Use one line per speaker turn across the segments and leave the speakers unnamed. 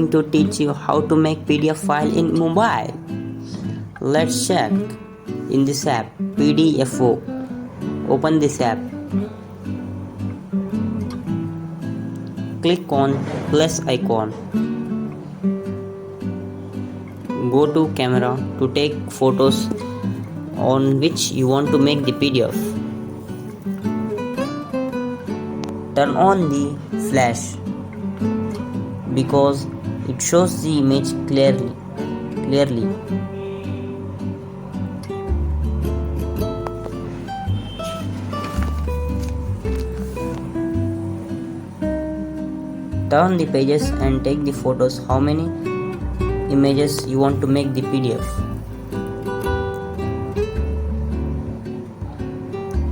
going to teach you how to make PDF file in mobile. Let's check. In this app, PDFO. Open this app. Click on plus icon. Go to camera to take photos on which you want to make the PDF. Turn on the flash because it shows the image clearly. Turn the pages and take the photos how many images you want to make the PDF.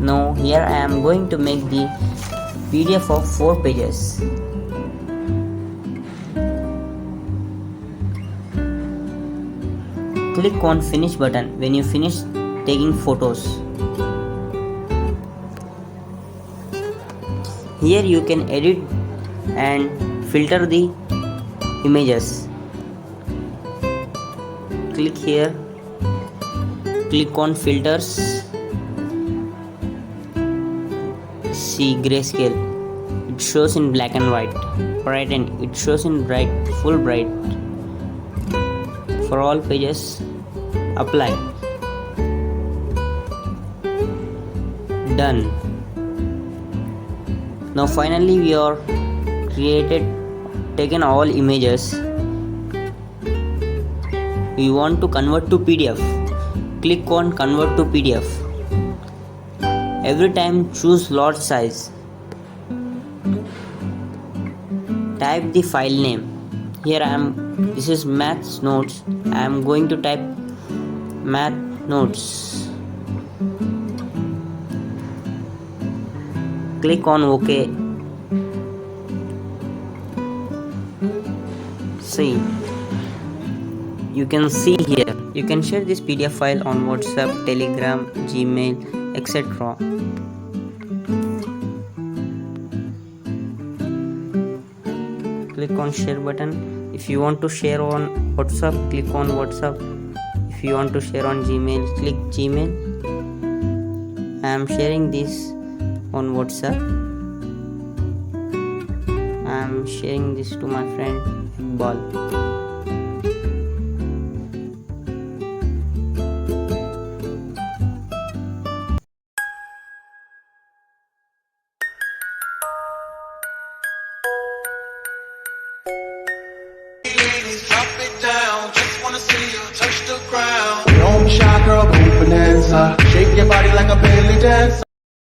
Now here I am going to make the PDF of 4 pages. Click on finish button when you finish taking photos. Here you can edit and filter the images. Click here, click on filters, see grayscale, it shows in black and white, brighten, it shows in bright, full bright. For all pages, apply. Done. Now finally we are taken all images. We want to convert to PDF. Click on convert to PDF. Every time choose large size. Type the file name. Here this is maths notes. I am going to type math notes. Click on OK. See, you can see here, you can share this PDF file on WhatsApp, Telegram, Gmail, etc. Click on share button. If you want to share on WhatsApp, click on WhatsApp. If you want to share on Gmail, click Gmail. I am sharing this on WhatsApp. I am sharing this to my friend Iqbal.
Drop it down, just wanna see you touch the ground. Don't be shy, girl, go bonanza. Shake your body like a belly dancer.